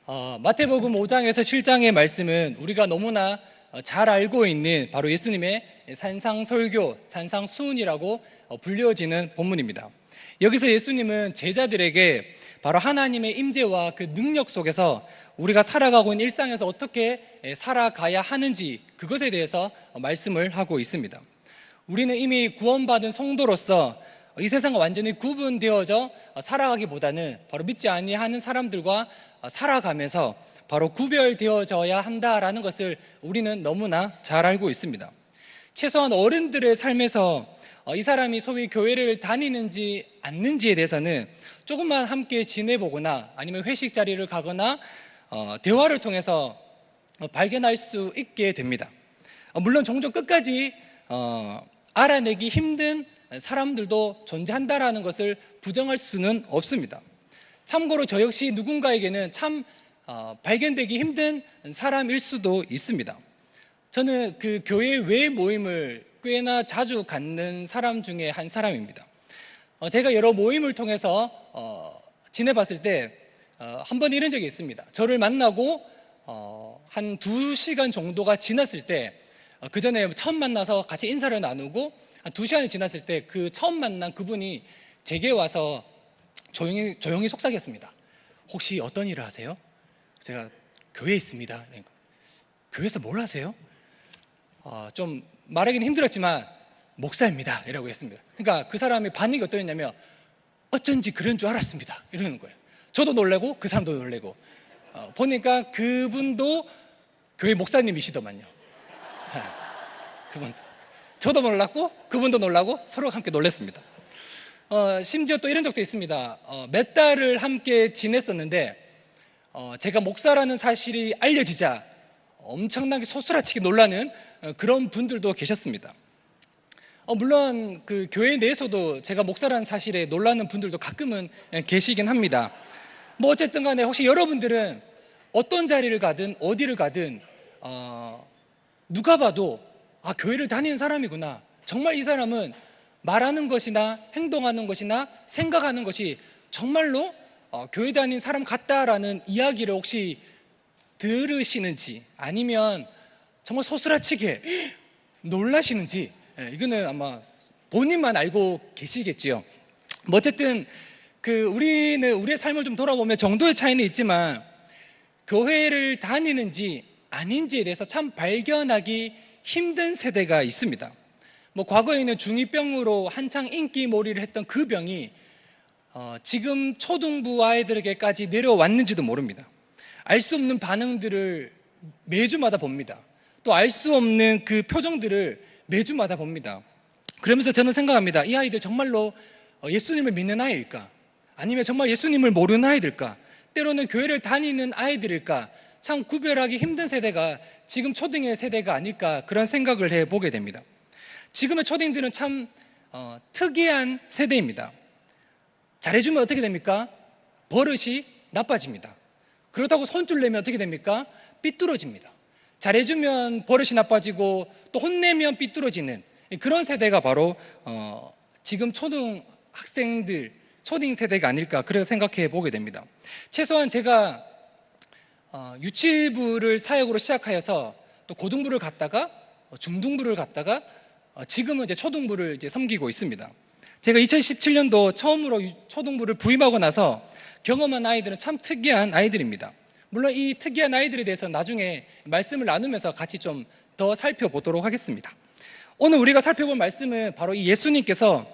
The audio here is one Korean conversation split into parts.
마태복음 5장에서 7장의 말씀은 우리가 너무나 잘 알고 있는 바로 예수님의 산상설교, 산상수훈이라고 불려지는 본문입니다. 여기서 예수님은 제자들에게 바로 하나님의 임재와 그 능력 속에서 우리가 살아가고 있는 일상에서 어떻게 살아가야 하는지 그것에 대해서 말씀을 하고 있습니다. 우리는 이미 구원받은 성도로서 이 세상과 완전히 구분되어져 살아가기보다는 바로 믿지 아니하는 사람들과 살아가면서 바로 구별되어져야 한다라는 것을 우리는 너무나 잘 알고 있습니다. 최소한 어른들의 삶에서 이 사람이 소위 교회를 다니는지 않는지에 대해서는 조금만 함께 지내보거나 아니면 회식 자리를 가거나 대화를 통해서 발견할 수 있게 됩니다. 물론 종종 끝까지 알아내기 힘든 사람들도 존재한다라는 것을 부정할 수는 없습니다. 참고로 저 역시 누군가에게는 참 발견되기 힘든 사람일 수도 있습니다. 저는 그 교회 외 모임을 꽤나 자주 갖는 사람 중에 한 사람입니다. 제가 여러 모임을 통해서 지내봤을 때 한 번 이런 적이 있습니다. 저를 만나고 한 2시간 정도가 지났을 때, 그 전에 처음 만나서 같이 인사를 나누고 한 2시간이 지났을 때 그 처음 만난 그분이 제게 와서 조용히 속삭였습니다. 혹시 어떤 일을 하세요? 제가 교회에 있습니다. 그러니까, 교회에서 뭘 하세요? 좀 말하기는 힘들었지만 목사입니다 이라고 했습니다. 그러니까 그 사람의 반응이 어떠했냐면 어쩐지 그런 줄 알았습니다 이러는 거예요. 저도 놀래고 그 사람도 놀래고 보니까 그분도 교회 목사님이시더만요. 그분도 저도 놀랐고 그분도 놀라고 서로 함께 놀랐습니다. 심지어 또 이런 적도 있습니다. 몇 달을 함께 지냈었는데 제가 목사라는 사실이 알려지자 엄청나게 소스라치게 놀라는 그런 분들도 계셨습니다. 물론 그 교회 내에서도 제가 목사라는 사실에 놀라는 분들도 가끔은 계시긴 합니다. 뭐 어쨌든 간에 혹시 여러분들은 어떤 자리를 가든 어디를 가든 누가 봐도 교회를 다니는 사람이구나, 정말 이 사람은 말하는 것이나 행동하는 것이나 생각하는 것이 정말로 교회 다니는 사람 같다라는 이야기를 혹시 들으시는지, 아니면 정말 소스라치게 놀라시는지, 이거는 아마 본인만 알고 계시겠지요. 뭐 어쨌든 우리는 우리의 삶을 좀 돌아보면 정도의 차이는 있지만 교회를 다니는지 아닌지에 대해서 참 발견하기 힘든 세대가 있습니다. 뭐 과거에는 중2병으로 한창 인기몰이를 했던 그 병이 지금 초등부 아이들에게까지 내려왔는지도 모릅니다. 알 수 없는 반응들을 매주마다 봅니다. 또 알 수 없는 그 표정들을 매주마다 봅니다. 그러면서 저는 생각합니다. 이 아이들 정말로 예수님을 믿는 아이일까? 아니면 정말 예수님을 모르는 아이들일까? 때로는 교회를 다니는 아이들일까? 참 구별하기 힘든 세대가 지금 초딩의 세대가 아닐까, 그런 생각을 해보게 됩니다. 지금의 초딩들은 참 특이한 세대입니다. 잘해주면 어떻게 됩니까? 버릇이 나빠집니다. 그렇다고 손줄 내면 어떻게 됩니까? 삐뚤어집니다. 잘해주면 버릇이 나빠지고 또 혼내면 삐뚤어지는 그런 세대가 바로 지금 초등학생들, 초딩 세대가 아닐까, 그렇게 생각해 보게 됩니다. 최소한 제가 유치부를 사역으로 시작하여서 또 고등부를 갔다가 중등부를 갔다가 지금은 이제 초등부를 이제 섬기고 있습니다. 제가 2017년도 처음으로 초등부를 부임하고 나서 경험한 아이들은 참 특이한 아이들입니다. 물론 이 특이한 아이들에 대해서 나중에 말씀을 나누면서 같이 좀 더 살펴보도록 하겠습니다. 오늘 우리가 살펴볼 말씀은 바로 이 예수님께서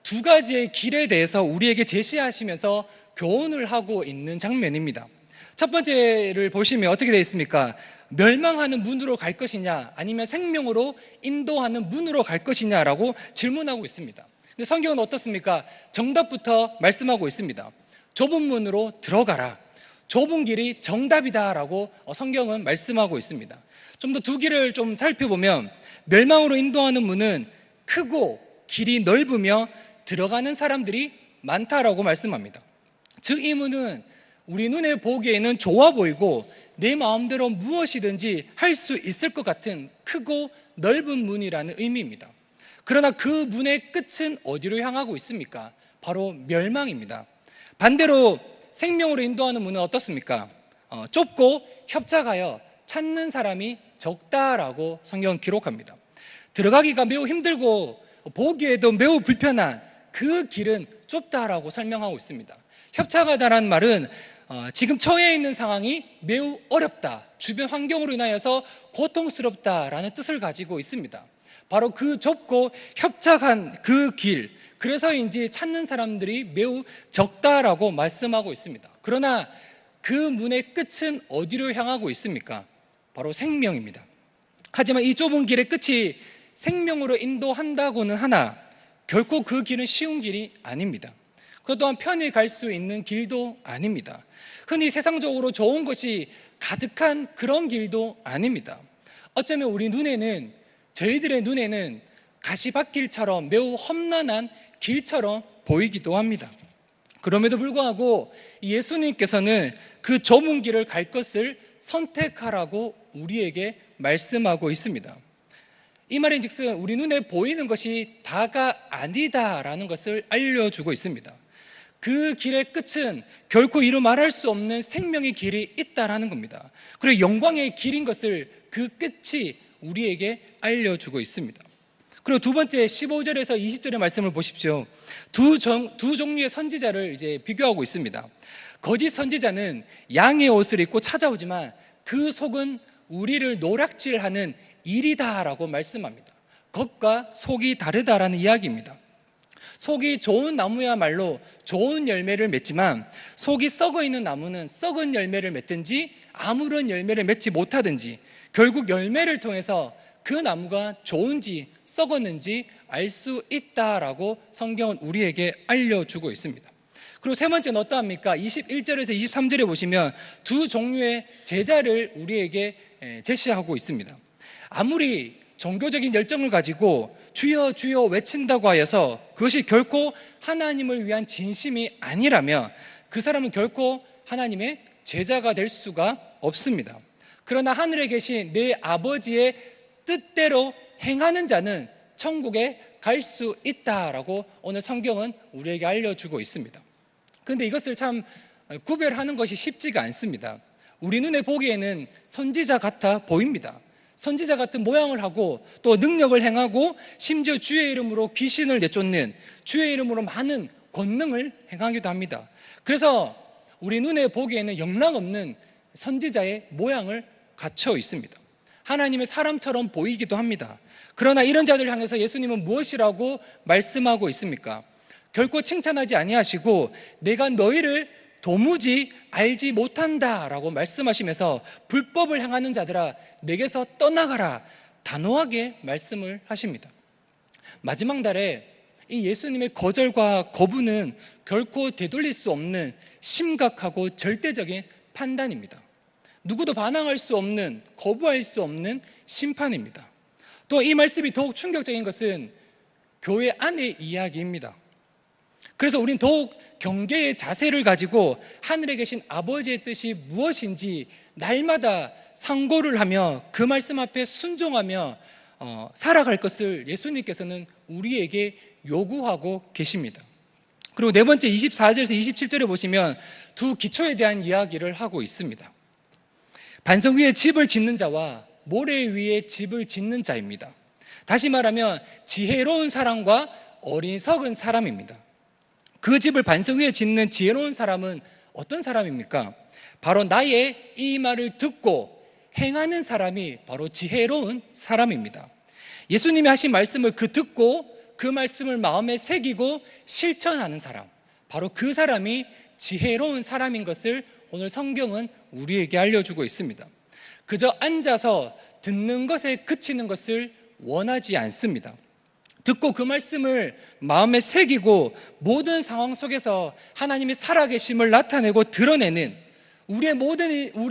두 가지의 길에 대해서 우리에게 제시하시면서 교훈을 하고 있는 장면입니다. 첫 번째를 보시면 어떻게 되어 있습니까? 멸망하는 문으로 갈 것이냐 아니면 생명으로 인도하는 문으로 갈 것이냐라고 질문하고 있습니다. 근데 성경은 어떻습니까? 정답부터 말씀하고 있습니다. 좁은 문으로 들어가라, 좁은 길이 정답이다라고 성경은 말씀하고 있습니다. 좀 더 두 길을 좀 살펴보면 멸망으로 인도하는 문은 크고 길이 넓으며 들어가는 사람들이 많다라고 말씀합니다. 즉 이 문은 우리 눈에 보기에는 좋아 보이고 내 마음대로 무엇이든지 할 수 있을 것 같은 크고 넓은 문이라는 의미입니다. 그러나 그 문의 끝은 어디로 향하고 있습니까? 바로 멸망입니다. 반대로 생명으로 인도하는 문은 어떻습니까? 좁고 협착하여 찾는 사람이 적다라고 성경은 기록합니다. 들어가기가 매우 힘들고 보기에도 매우 불편한 그 길은 좁다라고 설명하고 있습니다. 협착하다라는 말은 지금 처해 있는 상황이 매우 어렵다, 주변 환경으로 인하여서 고통스럽다라는 뜻을 가지고 있습니다. 바로 그 좁고 협착한 그 길, 그래서인지 찾는 사람들이 매우 적다라고 말씀하고 있습니다. 그러나 그 문의 끝은 어디로 향하고 있습니까? 바로 생명입니다. 하지만 이 좁은 길의 끝이 생명으로 인도한다고는 하나 결코 그 길은 쉬운 길이 아닙니다. 그것 또한 편히 갈 수 있는 길도 아닙니다. 흔히 세상적으로 좋은 것이 가득한 그런 길도 아닙니다. 어쩌면 우리 눈에는, 저희들의 눈에는 가시밭길처럼 매우 험난한 길처럼 보이기도 합니다. 그럼에도 불구하고 예수님께서는 그 좁은 길을 갈 것을 선택하라고 우리에게 말씀하고 있습니다. 이 말인즉슨 우리 눈에 보이는 것이 다가 아니다라는 것을 알려주고 있습니다. 그 길의 끝은 결코 이루 말할 수 없는 생명의 길이 있다라는 겁니다. 그리고 영광의 길인 것을 그 끝이 우리에게 알려주고 있습니다. 그리고 두 번째 15절에서 20절의 말씀을 보십시오. 두 종류의 선지자를 이제 비교하고 있습니다. 거짓 선지자는 양의 옷을 입고 찾아오지만 그 속은 우리를 노략질하는 일이다라고 말씀합니다. 겉과 속이 다르다라는 이야기입니다. 속이 좋은 나무야말로 좋은 열매를 맺지만 속이 썩어 있는 나무는 썩은 열매를 맺든지 아무런 열매를 맺지 못하든지 결국 열매를 통해서 그 나무가 좋은지 썩었는지 알 수 있다라고 성경은 우리에게 알려주고 있습니다. 그리고 세 번째는 어떠합니까? 21절에서 23절에 보시면 두 종류의 제자를 우리에게 제시하고 있습니다. 아무리 종교적인 열정을 가지고 주여 주여 외친다고 하여서 그것이 결코 하나님을 위한 진심이 아니라면 그 사람은 결코 하나님의 제자가 될 수가 없습니다. 그러나 하늘에 계신 내 아버지의 뜻대로 행하는 자는 천국에 갈 수 있다라고 오늘 성경은 우리에게 알려주고 있습니다. 그런데 이것을 참 구별하는 것이 쉽지가 않습니다. 우리 눈에 보기에는 선지자 같아 보입니다. 선지자 같은 모양을 하고 또 능력을 행하고 심지어 주의 이름으로 귀신을 내쫓는, 주의 이름으로 많은 권능을 행하기도 합니다. 그래서 우리 눈에 보기에는 영락없는 선지자의 모양을 갖춰 있습니다. 하나님의 사람처럼 보이기도 합니다. 그러나 이런 자들을 향해서 예수님은 무엇이라고 말씀하고 있습니까? 결코 칭찬하지 아니하시고 내가 너희를 도무지 알지 못한다라고 말씀하시면서 불법을 행하는 자들아 내게서 떠나가라 단호하게 말씀을 하십니다. 마지막 날에 이 예수님의 거절과 거부는 결코 되돌릴 수 없는 심각하고 절대적인 판단입니다. 누구도 반항할 수 없는, 거부할 수 없는 심판입니다. 또 이 말씀이 더욱 충격적인 것은 교회 안의 이야기입니다. 그래서 우린 더욱 경계의 자세를 가지고 하늘에 계신 아버지의 뜻이 무엇인지 날마다 상고를 하며 그 말씀 앞에 순종하며 살아갈 것을 예수님께서는 우리에게 요구하고 계십니다. 그리고 네 번째 24절에서 27절에 보시면 두 기초에 대한 이야기를 하고 있습니다. 반석 위에 집을 짓는 자와 모래 위에 집을 짓는 자입니다. 다시 말하면 지혜로운 사람과 어리석은 사람입니다. 그 집을 반석 위에 짓는 지혜로운 사람은 어떤 사람입니까? 바로 나의 이 말을 듣고 행하는 사람이 바로 지혜로운 사람입니다. 예수님이 하신 말씀을 듣고 그 말씀을 마음에 새기고 실천하는 사람, 바로 그 사람이 지혜로운 사람인 것을 오늘 성경은 우리에게 알려주고 있습니다. 그저 앉아서 듣는 것에 그치는 것을 원하지 않습니다. 듣고 그 말씀을 마음에 새기고 모든 상황 속에서 하나님의 살아계심을 나타내고 드러내는 우리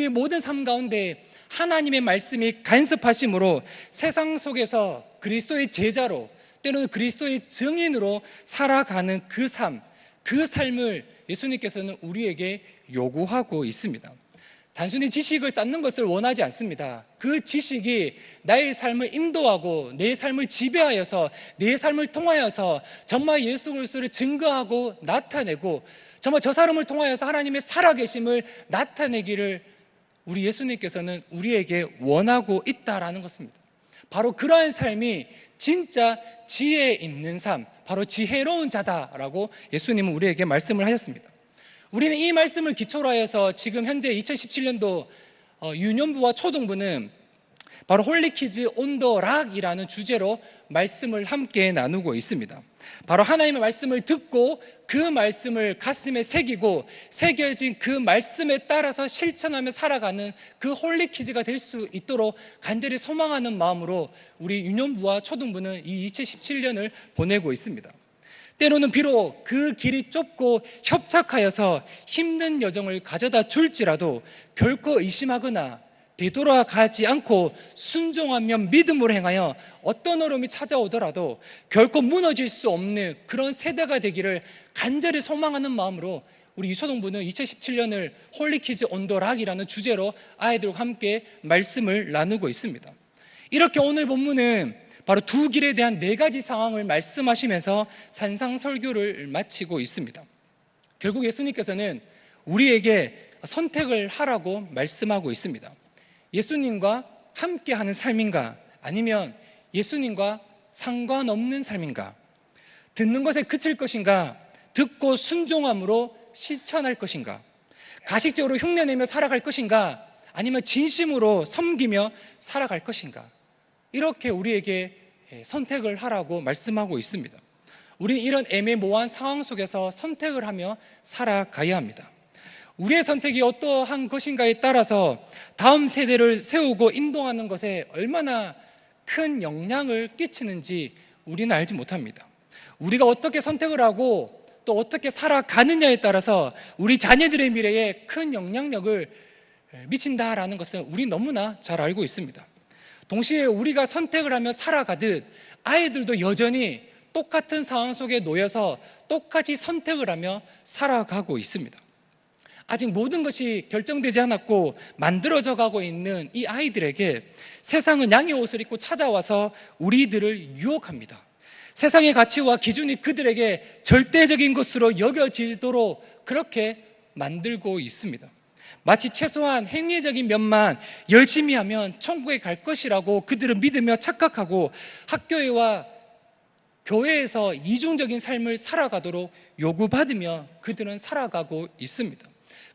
모든 삶 가운데 하나님의 말씀이 간섭하심으로 세상 속에서 그리스도의 제자로 때로는 그리스도의 증인으로 살아가는 그 삶을 예수님께서는 우리에게 요구하고 있습니다. 단순히 지식을 쌓는 것을 원하지 않습니다. 그 지식이 나의 삶을 인도하고 내 삶을 지배하여서 내 삶을 통하여서 정말 예수 그리스도를 증거하고 나타내고 정말 저 사람을 통하여서 하나님의 살아계심을 나타내기를 우리 예수님께서는 우리에게 원하고 있다라는 것입니다. 바로 그러한 삶이 진짜 지혜 있는 삶, 바로 지혜로운 자다라고 예수님은 우리에게 말씀을 하셨습니다. 우리는 이 말씀을 기초로 해서 지금 현재 2017년도 유년부와 초등부는 바로 홀리키즈 온 더 락이라는 주제로 말씀을 함께 나누고 있습니다. 바로 하나님의 말씀을 듣고 그 말씀을 가슴에 새기고 새겨진 그 말씀에 따라서 실천하며 살아가는 그 홀리키즈가 될 수 있도록 간절히 소망하는 마음으로 우리 유년부와 초등부는 이 2017년을 보내고 있습니다. 때로는 비록 그 길이 좁고 협착하여서 힘든 여정을 가져다 줄지라도 결코 의심하거나 되돌아가지 않고 순종하며 믿음으로 행하여 어떤 어려움이 찾아오더라도 결코 무너질 수 없는 그런 세대가 되기를 간절히 소망하는 마음으로 우리 유초동부는 2017년을 홀리키즈 온 더 락이라는 주제로 아이들과 함께 말씀을 나누고 있습니다. 이렇게 오늘 본문은 바로 두 길에 대한 네 가지 상황을 말씀하시면서 산상설교를 마치고 있습니다. 결국 예수님께서는 우리에게 선택을 하라고 말씀하고 있습니다. 예수님과 함께하는 삶인가, 아니면 예수님과 상관없는 삶인가, 듣는 것에 그칠 것인가, 듣고 순종함으로 실천할 것인가, 가식적으로 흉내내며 살아갈 것인가, 아니면 진심으로 섬기며 살아갈 것인가, 이렇게 우리에게 선택을 하라고 말씀하고 있습니다. 우리는 이런 애매모호한 상황 속에서 선택을 하며 살아가야 합니다. 우리의 선택이 어떠한 것인가에 따라서 다음 세대를 세우고 인도하는 것에 얼마나 큰 영향을 끼치는지 우리는 알지 못합니다. 우리가 어떻게 선택을 하고 또 어떻게 살아가느냐에 따라서 우리 자녀들의 미래에 큰 영향력을 미친다라는 것을 우리 너무나 잘 알고 있습니다. 동시에 우리가 선택을 하며 살아가듯 아이들도 여전히 똑같은 상황 속에 놓여서 똑같이 선택을 하며 살아가고 있습니다. 아직 모든 것이 결정되지 않았고 만들어져 가고 있는 이 아이들에게 세상은 양의 옷을 입고 찾아와서 우리들을 유혹합니다. 세상의 가치와 기준이 그들에게 절대적인 것으로 여겨지도록 그렇게 만들고 있습니다. 마치 최소한 행위적인 면만 열심히 하면 천국에 갈 것이라고 그들은 믿으며 착각하고 학교와 교회에서 이중적인 삶을 살아가도록 요구받으며 그들은 살아가고 있습니다.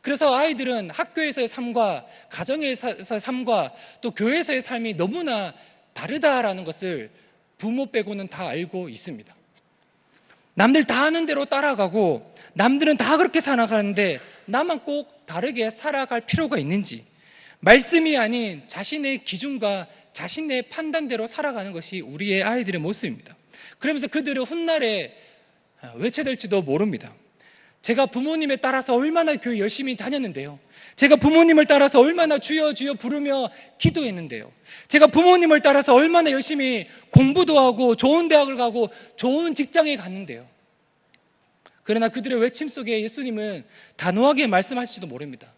그래서 아이들은 학교에서의 삶과 가정에서의 삶과 또 교회에서의 삶이 너무나 다르다라는 것을 부모 빼고는 다 알고 있습니다. 남들 다 하는 대로 따라가고 남들은 다 그렇게 살아가는데 나만 꼭 다르게 살아갈 필요가 있는지, 말씀이 아닌 자신의 기준과 자신의 판단대로 살아가는 것이 우리의 아이들의 모습입니다. 그러면서 그들은 훗날에 외쳐될지도 모릅니다. 제가 부모님에 따라서 얼마나 교회 열심히 다녔는데요, 제가 부모님을 따라서 얼마나 주여 주여 부르며 기도했는데요, 제가 부모님을 따라서 얼마나 열심히 공부도 하고 좋은 대학을 가고 좋은 직장에 갔는데요. 그러나 그들의 외침 속에 예수님은 단호하게 말씀하실지도 모릅니다.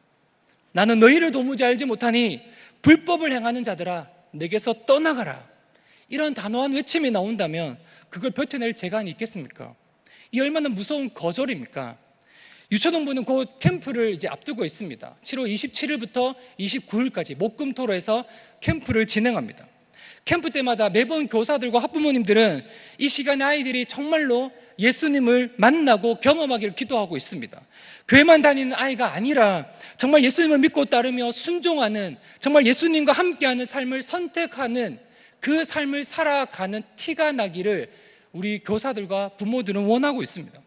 나는 너희를 도무지 알지 못하니 불법을 행하는 자들아 내게서 떠나가라. 이런 단호한 외침이 나온다면 그걸 버텨낼 재간이 있겠습니까? 이 얼마나 무서운 거절입니까? 유초동부는 곧 캠프를 이제 앞두고 있습니다. 7월 27일부터 29일까지 목금토로 해서 캠프를 진행합니다. 캠프 때마다 매번 교사들과 학부모님들은 이 시간에 아이들이 정말로 예수님을 만나고 경험하기를 기도하고 있습니다. 교회만 다니는 아이가 아니라 정말 예수님을 믿고 따르며 순종하는, 정말 예수님과 함께하는 삶을 선택하는 그 삶을 살아가는 티가 나기를 우리 교사들과 부모들은 원하고 있습니다.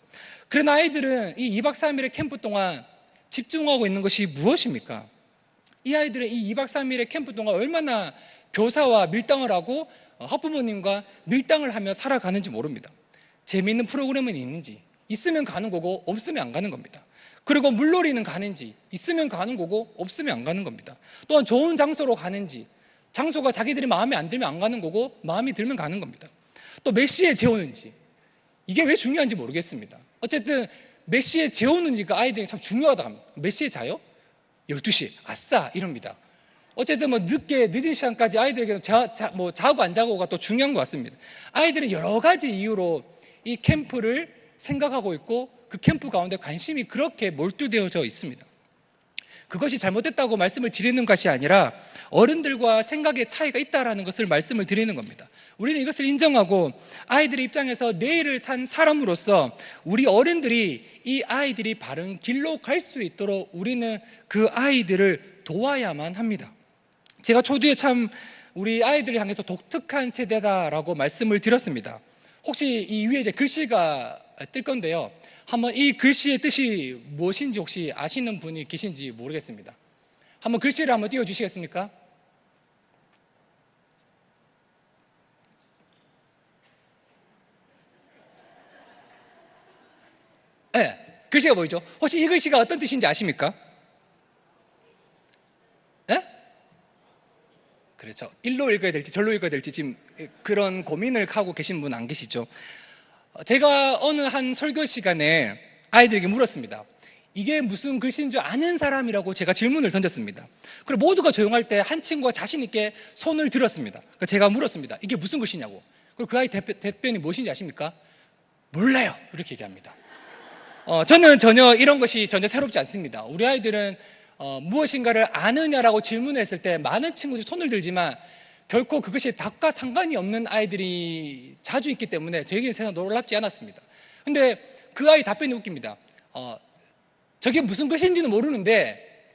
그러나 아이들은 이 2박 3일의 캠프 동안 집중하고 있는 것이 무엇입니까? 이 아이들은 이 2박 3일의 캠프 동안 얼마나 교사와 밀당을 하고 학부모님과 밀당을 하며 살아가는지 모릅니다. 재미있는 프로그램은 있는지, 있으면 가는 거고 없으면 안 가는 겁니다. 그리고 물놀이는 가는지, 있으면 가는 거고 없으면 안 가는 겁니다. 또한 좋은 장소로 가는지, 장소가 자기들이 마음에 안 들면 안 가는 거고 마음이 들면 가는 겁니다. 또 몇 시에 재우는지, 이게 왜 중요한지 모르겠습니다. 어쨌든 몇 시에 재우는지가 아이들이 참 중요하다 합니다. 몇 시에 자요? 12시, 아싸 이럽니다. 어쨌든 늦은 시간까지 아이들에게 자고 안 자고가 또 중요한 것 같습니다. 아이들은 여러 가지 이유로 이 캠프를 생각하고 있고 그 캠프 가운데 관심이 그렇게 몰두되어져 있습니다. 그것이 잘못됐다고 말씀을 드리는 것이 아니라 어른들과 생각의 차이가 있다라는 것을 말씀을 드리는 겁니다. 우리는 이것을 인정하고 아이들의 입장에서 내일을 산 사람으로서 우리 어른들이 이 아이들이 바른 길로 갈 수 있도록 우리는 그 아이들을 도와야만 합니다. 제가 초두에 참 우리 아이들을 향해서 독특한 세대다라고 말씀을 드렸습니다. 혹시 이 위에 이제 글씨가 뜰 건데요. 한번 이 글씨의 뜻이 무엇인지 혹시 아시는 분이 계신지 모르겠습니다. 한번 글씨를 한번 띄워주시겠습니까? 네, 글씨가 보이죠? 혹시 이 글씨가 어떤 뜻인지 아십니까? 네? 그렇죠. 일로 읽어야 될지 절로 읽어야 될지 지금 그런 고민을 하고 계신 분 안 계시죠? 제가 어느 한 설교 시간에 아이들에게 물었습니다. 이게 무슨 글씨인 줄 아는 사람이라고 제가 질문을 던졌습니다. 그리고 모두가 조용할 때 한 친구가 자신 있게 손을 들었습니다. 그러니까 제가 물었습니다. 이게 무슨 글씨냐고. 그리고 그 아이 답변이 무엇인지 아십니까? 몰라요. 이렇게 얘기합니다. 저는 전혀 이런 것이 전혀 새롭지 않습니다. 우리 아이들은 무엇인가를 아느냐라고 질문을 했을 때 많은 친구들이 손을 들지만 결코 그것이 답과 상관이 없는 아이들이 자주 있기 때문에 저에게는 전혀 놀랍지 않았습니다. 근데 그 아이 답변이 웃깁니다. 저게 무슨 글씨인지는 모르는데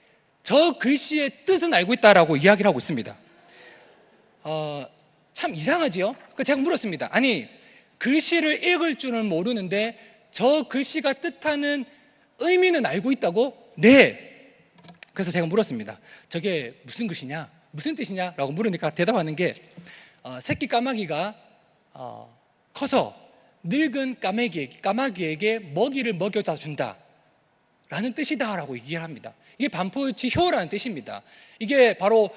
저 글씨의 뜻은 알고 있다라고 이야기를 하고 있습니다. 참 이상하지요? 제가 물었습니다. 아니, 글씨를 읽을 줄은 모르는데 저 글씨가 뜻하는 의미는 알고 있다고? 네. 그래서 제가 물었습니다. 저게 무슨 글씨냐? 무슨 뜻이냐? 라고 물으니까 대답하는 게 새끼 까마귀가 커서 늙은 까마귀에게 먹이를 먹여다 준다 라는 뜻이다 라고 얘기를 합니다. 이게 반포치 효라는 뜻입니다. 이게 바로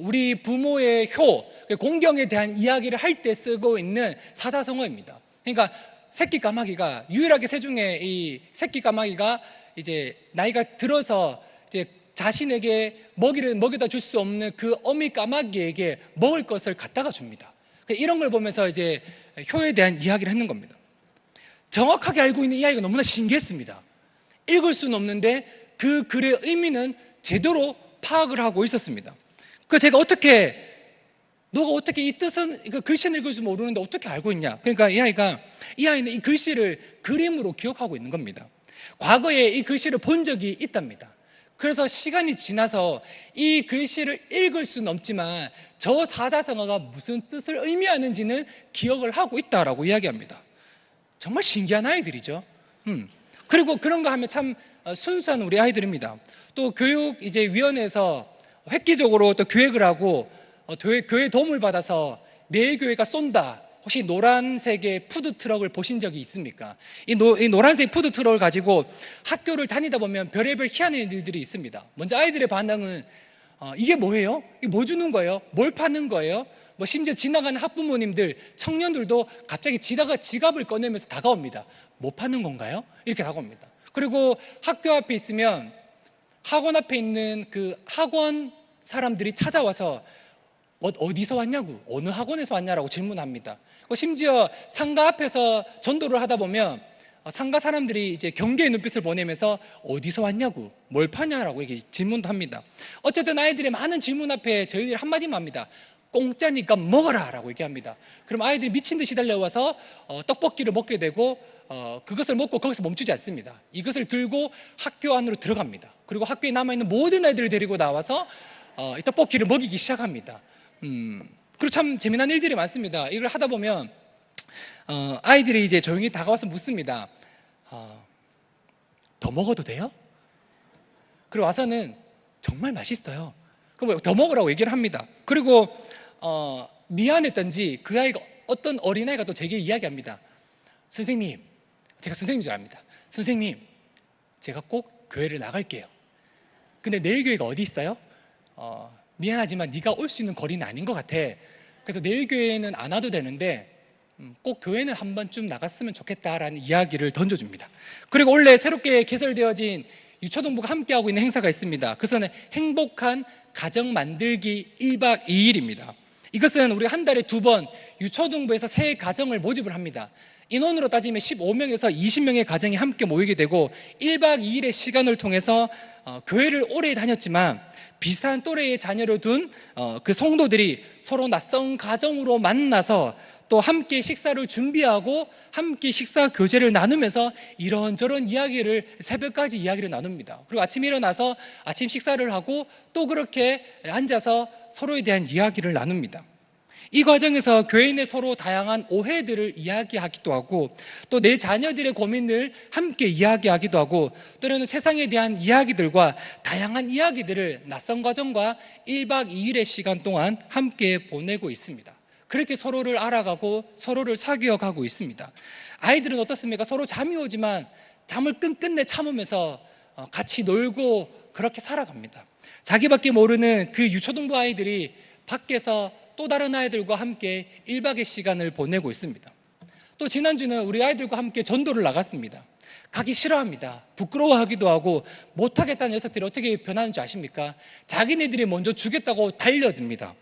우리 부모의 효, 공경에 대한 이야기를 할 때 쓰고 있는 사자성어입니다. 그러니까 새끼 까마귀가 유일하게 새중에 이 새끼 까마귀가 이제 나이가 들어서 이제 자신에게 먹이를 먹여다 줄 수 없는 그 어미 까마귀에게 먹을 것을 갖다가 줍니다. 이런 걸 보면서 이제 효에 대한 이야기를 했는 겁니다. 정확하게 알고 있는 이 아이가 너무나 신기했습니다. 읽을 수는 없는데 그 글의 의미는 제대로 파악을 하고 있었습니다. 제가 너가 어떻게 이 뜻은 글씨는 읽을 줄 모르는데 어떻게 알고 있냐? 그러니까 이 아이는 이 글씨를 그림으로 기억하고 있는 겁니다. 과거에 이 글씨를 본 적이 있답니다. 그래서 시간이 지나서 이 글씨를 읽을 수는 없지만 저 사자성어가 무슨 뜻을 의미하는지는 기억을 하고 있다라고 이야기합니다. 정말 신기한 아이들이죠. 그리고 그런 거 하면 참 순수한 우리 아이들입니다. 또 교육위원회에서 획기적으로 또 기획을 하고 교회 도움을 받아서 내일 교회가 쏜다. 혹시 노란색의 푸드트럭을 보신 적이 있습니까? 이 노란색 푸드트럭을 가지고 학교를 다니다 보면 별의별 희한한 일들이 있습니다. 먼저 아이들의 반응은 이게 뭐예요? 이게 뭐 주는 거예요? 뭘 파는 거예요? 심지어 지나가는 학부모님들, 청년들도 갑자기 지갑을 꺼내면서 다가옵니다. 뭐 파는 건가요? 이렇게 다가옵니다. 그리고 학교 앞에 있으면 학원 앞에 있는 그 학원 사람들이 찾아와서 어디서 왔냐고, 어느 학원에서 왔냐라고 질문합니다. 심지어 상가 앞에서 전도를 하다 보면 상가 사람들이 이제 경계의 눈빛을 보내면서 어디서 왔냐고, 뭘 파냐라고 질문도 합니다. 어쨌든 아이들의 많은 질문 앞에 저희들이 한마디만 합니다. 공짜니까 먹어라 라고 얘기합니다. 그럼 아이들이 미친 듯이 달려와서 떡볶이를 먹게 되고 그것을 먹고 거기서 멈추지 않습니다. 이것을 들고 학교 안으로 들어갑니다. 그리고 학교에 남아있는 모든 아이들을 데리고 나와서 이 떡볶이를 먹이기 시작합니다. 그리고 참 재미난 일들이 많습니다. 이걸 하다 보면 아이들이 이제 조용히 다가와서 묻습니다. 더 먹어도 돼요? 그리고 와서는 정말 맛있어요. 그럼 더 먹으라고 얘기를 합니다. 그리고 미안했던지 그 아이가 어떤 어린아이가 또 제게 이야기합니다. 선생님, 제가 선생님인 줄 압니다. 선생님, 제가 꼭 교회를 나갈게요. 근데 내일 교회가 어디 있어요? 미안하지만 네가 올 수 있는 거리는 아닌 것 같아. 그래서 내일 교회는 안 와도 되는데 꼭 교회는 한 번쯤 나갔으면 좋겠다라는 이야기를 던져줍니다. 그리고 원래 새롭게 개설되어진 유초동부가 함께하고 있는 행사가 있습니다. 그것은 행복한 가정 만들기 1박 2일입니다. 이것은 우리 한 달에 2번 유초동부에서 새 가정을 모집을 합니다. 인원으로 따지면 15명에서 20명의 가정이 함께 모이게 되고 1박 2일의 시간을 통해서 교회를 오래 다녔지만 비슷한 또래의 자녀를 둔 그 성도들이 서로 낯선 가정으로 만나서 또 함께 식사를 준비하고 함께 식사 교제를 나누면서 이런저런 이야기를 새벽까지 이야기를 나눕니다. 그리고 아침에 일어나서 아침 식사를 하고 또 그렇게 앉아서 서로에 대한 이야기를 나눕니다. 이 과정에서 교회 내 서로 다양한 오해들을 이야기하기도 하고 또 내 자녀들의 고민을 함께 이야기하기도 하고 또는 세상에 대한 이야기들과 다양한 이야기들을 낯선 가정과 1박 2일의 시간 동안 함께 보내고 있습니다. 그렇게 서로를 알아가고 서로를 사귀어가고 있습니다. 아이들은 어떻습니까? 서로 잠이 오지만 잠을 끝끝내 참으면서 같이 놀고 그렇게 살아갑니다. 자기밖에 모르는 그 유초등부 아이들이 밖에서 또 다른 아이들과 함께 1박의 시간을 보내고 있습니다. 또 지난주는 우리 아이들과 함께 전도를 나갔습니다. 가기 싫어합니다. 부끄러워하기도 하고 못하겠다는 녀석들이 어떻게 변하는지 아십니까? 자기네들이 먼저 주겠다고 달려듭니다.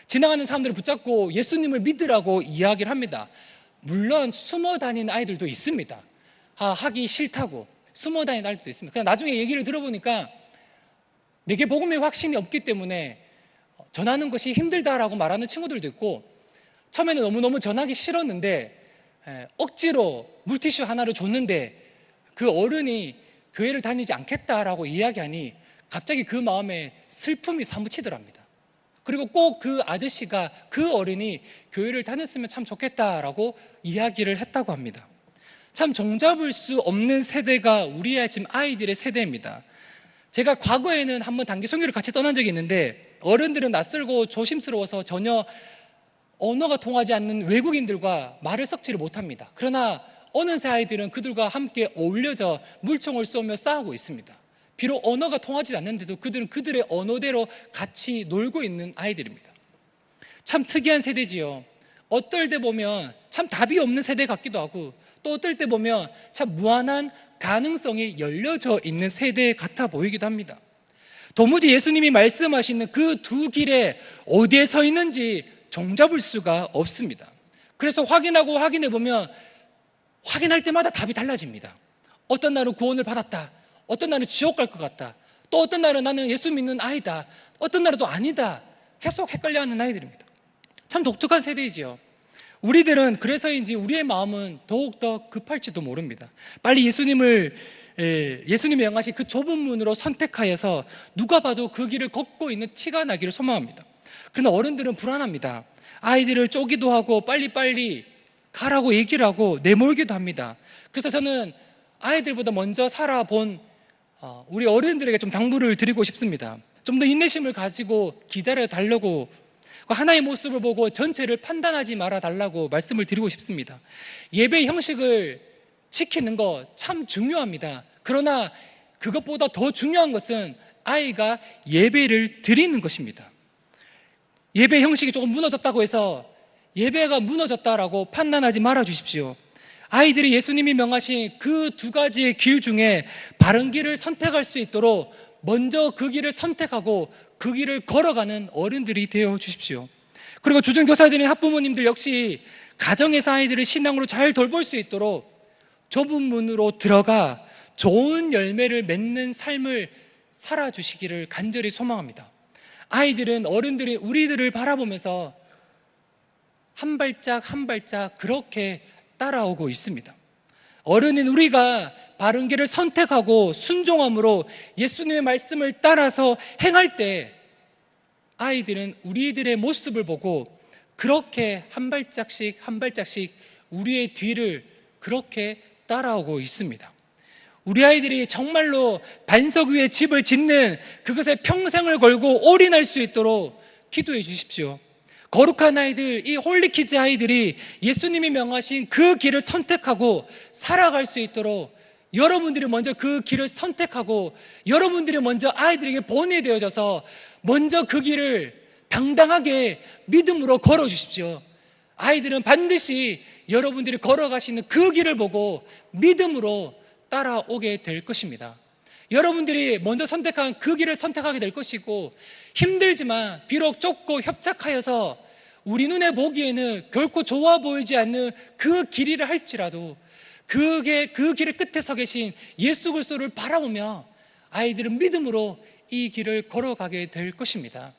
지나가는 사람들을 붙잡고 예수님을 믿으라고 이야기를 합니다. 물론 숨어 다니는 아이들도 있습니다. 하기 싫다고 숨어 다니는 아이들도 있습니다. 그냥 나중에 얘기를 들어보니까 내게 복음의 확신이 없기 때문에 전하는 것이 힘들다라고 말하는 친구들도 있고, 처음에는 너무너무 전하기 싫었는데 억지로 물티슈 하나를 줬는데 그 어른이 교회를 다니지 않겠다라고 이야기하니 갑자기 그 마음에 슬픔이 사무치더랍니다. 그리고 꼭 그 아저씨가, 그 어른이 교회를 다녔으면 참 좋겠다라고 이야기를 했다고 합니다. 참 종잡을 수 없는 세대가 우리의 지금 아이들의 세대입니다. 제가 과거에는 한번 단기 선교를 같이 떠난 적이 있는데 어른들은 낯설고 조심스러워서 전혀 언어가 통하지 않는 외국인들과 말을 섞지를 못합니다. 그러나 어느새 아이들은 그들과 함께 어울려져 물총을 쏘며 싸우고 있습니다. 비록 언어가 통하지 않는데도 그들은 그들의 언어대로 같이 놀고 있는 아이들입니다. 참 특이한 세대지요. 어떨 때 보면 참 답이 없는 세대 같기도 하고 또 어떨 때 보면 참 무한한 가능성이 열려져 있는 세대 같아 보이기도 합니다. 도무지 예수님이 말씀하시는 그 두 길에 어디에 서 있는지 종잡을 수가 없습니다. 그래서 확인하고 확인해 보면 확인할 때마다 답이 달라집니다. 어떤 날은 구원을 받았다, 어떤 날은 지옥 갈 것 같다, 또 어떤 날은 나는 예수 믿는 아이다, 어떤 날은 또 아니다, 계속 헷갈려하는 아이들입니다. 참 독특한 세대이지요. 우리들은 그래서인지 우리의 마음은 더욱더 급할지도 모릅니다. 빨리 예수님이 명하신 그 좁은 문으로 선택하여서 누가 봐도 그 길을 걷고 있는 티가 나기를 소망합니다. 그러나 어른들은 불안합니다. 아이들을 쪼기도 하고 빨리빨리 가라고 얘기를 하고 내몰기도 합니다. 그래서 저는 아이들보다 먼저 살아본 우리 어른들에게 좀 당부를 드리고 싶습니다. 좀 더 인내심을 가지고 기다려 달라고, 하나의 모습을 보고 전체를 판단하지 말아 달라고 말씀을 드리고 싶습니다. 예배 형식을 지키는 거 참 중요합니다. 그러나 그것보다 더 중요한 것은 아이가 예배를 드리는 것입니다. 예배 형식이 조금 무너졌다고 해서 예배가 무너졌다라고 판단하지 말아 주십시오. 아이들이 예수님이 명하신 그 두 가지의 길 중에 바른 길을 선택할 수 있도록 먼저 그 길을 선택하고 그 길을 걸어가는 어른들이 되어 주십시오. 그리고 주중교사들인 학부모님들 역시 가정에서 아이들을 신앙으로 잘 돌볼 수 있도록 좁은 문으로 들어가 좋은 열매를 맺는 삶을 살아주시기를 간절히 소망합니다. 아이들은 어른들이 우리들을 바라보면서 한 발짝 한 발짝 그렇게 따라오고 있습니다. 어른인 우리가 바른 길을 선택하고 순종함으로 예수님의 말씀을 따라서 행할 때 아이들은 우리들의 모습을 보고 그렇게 한 발짝씩 한 발짝씩 우리의 뒤를 그렇게 따라오고 있습니다. 우리 아이들이 정말로 반석 위에 집을 짓는 그것에 평생을 걸고 올인할 수 있도록 기도해 주십시오. 거룩한 아이들, 이 홀리키즈 아이들이 예수님이 명하신 그 길을 선택하고 살아갈 수 있도록 여러분들이 먼저 그 길을 선택하고 여러분들이 먼저 아이들에게 본이 되어져서 먼저 그 길을 당당하게 믿음으로 걸어 주십시오. 아이들은 반드시 여러분들이 걸어가시는 그 길을 보고 믿음으로 따라오게 될 것입니다. 여러분들이 먼저 선택한 그 길을 선택하게 될 것이고 힘들지만 비록 좁고 협착하여서 우리 눈에 보기에는 결코 좋아 보이지 않는 그 길이라 할지라도 그 길의 끝에 서 계신 예수 그리스도를 바라보며 아이들은 믿음으로 이 길을 걸어가게 될 것입니다.